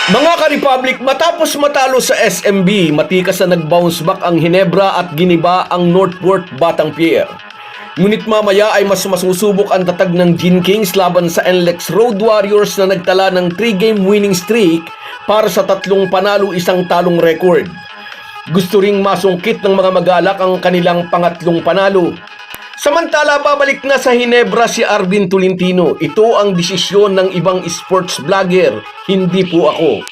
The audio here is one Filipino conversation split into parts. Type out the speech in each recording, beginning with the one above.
Mga ka-Republic, matapos matalo sa SMB, matikas na nag-bounce back ang Ginebra at giniba ang Northport Batanguer. Ngunit mamaya ay mas masusubok ang tatag ng Gin Kings laban sa NLEX Road Warriors na nagtala ng 3-game winning streak para sa 3 panalo 1 talong record. Gusto ring masungkit ng mga mag-alak ang kanilang pangatlong panalo. Samantala, babalik na sa Ginebra si Arvin Tolentino. Ito ang desisyon ng ibang sports vlogger, hindi po ako.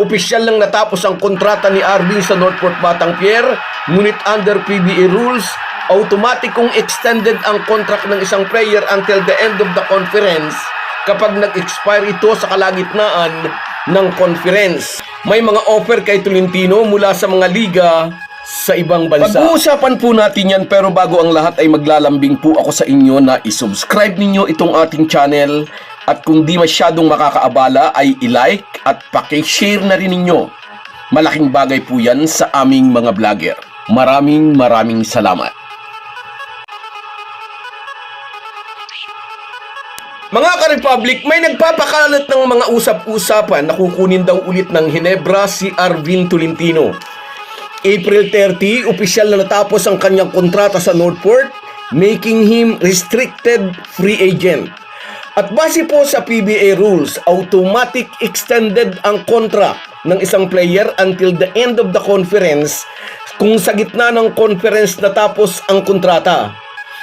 Opisyal lang natapos ang kontrata ni Arvin sa Northport Batanguer, ngunit under PBA rules, automatic kung extended ang contract ng isang player until the end of the conference kapag nag-expire ito sa kalagitnaan ng conference. May mga offer kay Tolentino mula sa mga liga sa ibang bansa. Pag-uusapan po natin yan, pero bago ang lahat ay maglalambing po ako sa inyo na isubscribe ninyo itong ating channel at kung di masyadong makakaabala ay i-like at paki-share na rin ninyo. Malaking bagay po yan sa aming mga vlogger. Maraming salamat. Mga ka-Republic, may nagpapakalat ng mga usap-usapan na kukunin daw ulit ng Ginebra si Arvin Tolentino. April 30, opisyal na natapos ang kanyang kontrata sa Northport, making him restricted free agent. At base po sa PBA rules, automatic extended ang contract ng isang player until the end of the conference kung sa gitna ng conference natapos ang kontrata.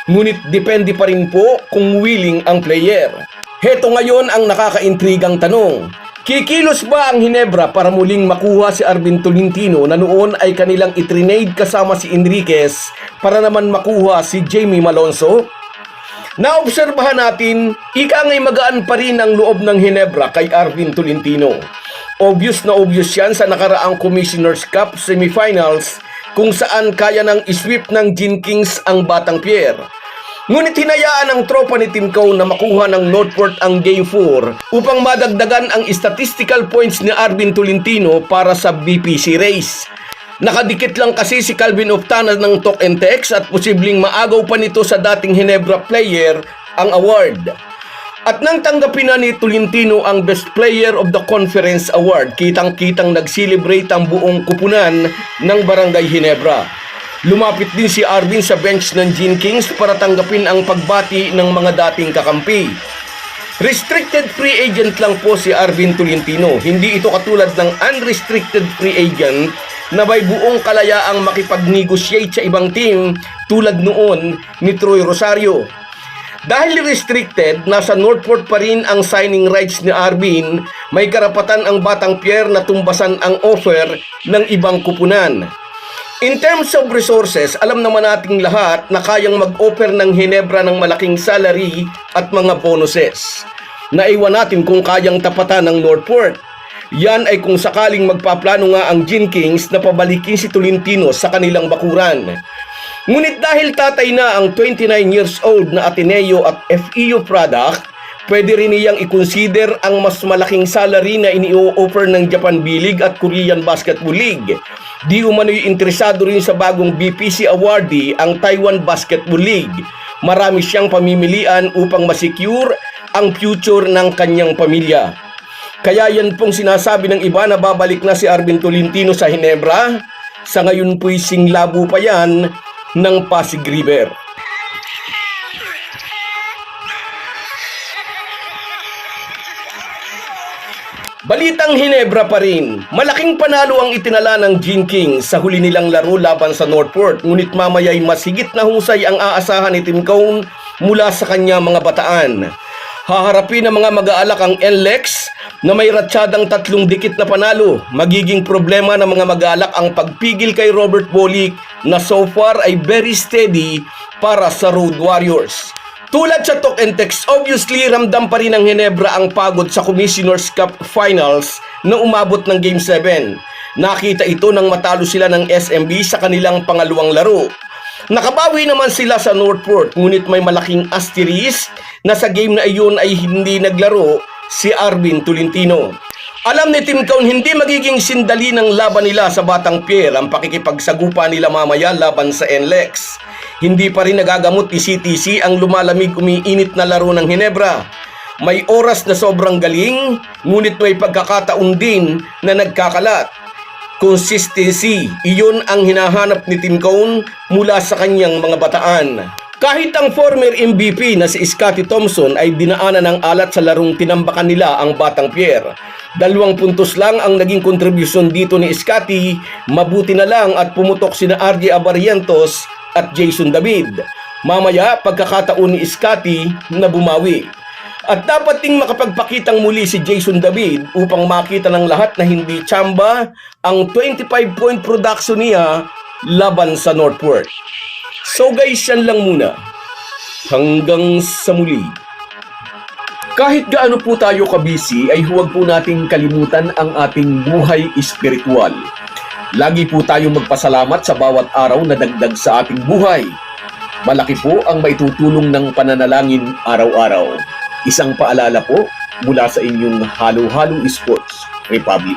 Ngunit depende pa rin po kung willing ang player. Heto ngayon ang nakakaintrigang tanong. Kikilos ba ang Ginebra para muling makuha si Arvin Tolentino na noon ay kanilang itrinade kasama si Enriquez para naman makuha si Jamie Malonzo? Naobserbahan natin, ika nga'y magaan pa rin ang loob ng Ginebra kay Arvin Tolentino. Obvious na obvious yan sa nakaraang Commissioner's Cup semifinals kung saan kaya nang isweep ng Gin Kings ang Batanguer. Ngunit hinayaan ng tropa ni Tim Cone na makuha ng Northport ang Game 4 upang madagdagan ang statistical points ni Arvin Tolentino para sa BPC race. Nakadikit lang kasi si Calvin Oftana ng Talk and Text at posibleng maagaw pa nito sa dating Ginebra player ang award. At nang tanggapin na ni Tolentino ang Best Player of the Conference Award, kitang-kitang nag-celebrate ang buong kupunan ng Barangay Ginebra. Lumapit din si Arvin sa bench ng Gin Kings para tanggapin ang pagbati ng mga dating kakampi. Restricted free agent lang po si Arvin Tolentino. Hindi ito katulad ng unrestricted free agent na may buong kalayaang makipag-negotiate sa ibang team tulad noon ni Troy Rosario. Dahil restricted, nasa Northport pa rin ang signing rights ni Arvin, may karapatan ang Batanguer na tumbasan ang offer ng ibang kupunan. In terms of resources, alam naman nating lahat na kayang mag-offer ng Ginebra ng malaking salary at mga bonuses. Naiwan natin kung kayang tapatan ng Northport. Yan ay kung sakaling magpaplano nga ang Gin Kings na pabalikin si Tolentino sa kanilang bakuran. Ngunit dahil tatay na ang 29 years old na Ateneo at FEU product, pwede rin niyang i-consider ang mas malaking salary na ini-offer ng Japan B-League at Korean Basketball League. Di umano'y interesado rin sa bagong BPC awardee ang Taiwan Basketball League. Marami siyang pamimilian upang masecure ang future ng kanyang pamilya. Kaya yan pong sinasabi ng iba na babalik na si Arvin Tolentino sa Ginebra. Sa ngayon po'y singlabo pa yan ng Pasig River. Balitang Ginebra pa rin. Malaking panalo ang itinala ng Gin Kings sa huli nilang laro laban sa Northport, ngunit mamaya'y mas higit na husay ang aasahan ni Tim Cone mula sa kanya mga bataan. Haharapin ng mga mag-aalak ang NLEX na may ratsadang 3 dikit na panalo. Magiging problema ng mga mag-aalak ang pagpigil kay Robert Bolick na so far ay very steady para sa Road Warriors. Tulad sa Talk and Text, obviously ramdam pa rin ng Ginebra ang pagod sa Commissioner's Cup Finals na umabot ng Game 7. Nakita ito nang matalo sila ng SMB sa kanilang pangalawang laro. Nakabawi naman sila sa Northport, ngunit may malaking asterisk na sa game na iyon ay hindi naglaro si Arvin Tolentino. Alam ni Tim Cone hindi magiging sindali ng laban nila sa Batanguer ang pakikipagsagupa nila mamaya laban sa NLEX. Hindi pa rin nagagamot ni CTC ang lumalamig umiinit na laro ng Hinebra. May oras na sobrang galing, ngunit may pagkakataon din na nagkakalat. Consistency, iyon ang hinahanap ni Tim Cone mula sa kanyang mga bataan. Kahit ang former MVP na si Scottie Thompson ay dinaanan ng alat sa larong tinambakan nila ang Batang Pierre. 2 puntos lang ang naging kontribusyon dito ni Scottie, mabuti na lang at pumutok sina RJ Abarientos at Jason David. Mamaya pagkakataon ni Scottie na bumawi. At dapat ding makapagpakitang muli si Jason David upang makita ng lahat na hindi tsamba ang 25-point production niya laban sa Northport. So guys, yan lang muna. Hanggang sa muli. Kahit gaano po tayo kabisi ay huwag po nating kalimutan ang ating buhay espiritual. Lagi po tayong magpasalamat sa bawat araw na dagdag sa ating buhay. Malaki po ang maitutulong ng pananalangin araw-araw. Isang paalala po mula sa inyong Halo-Halo Sports Republic.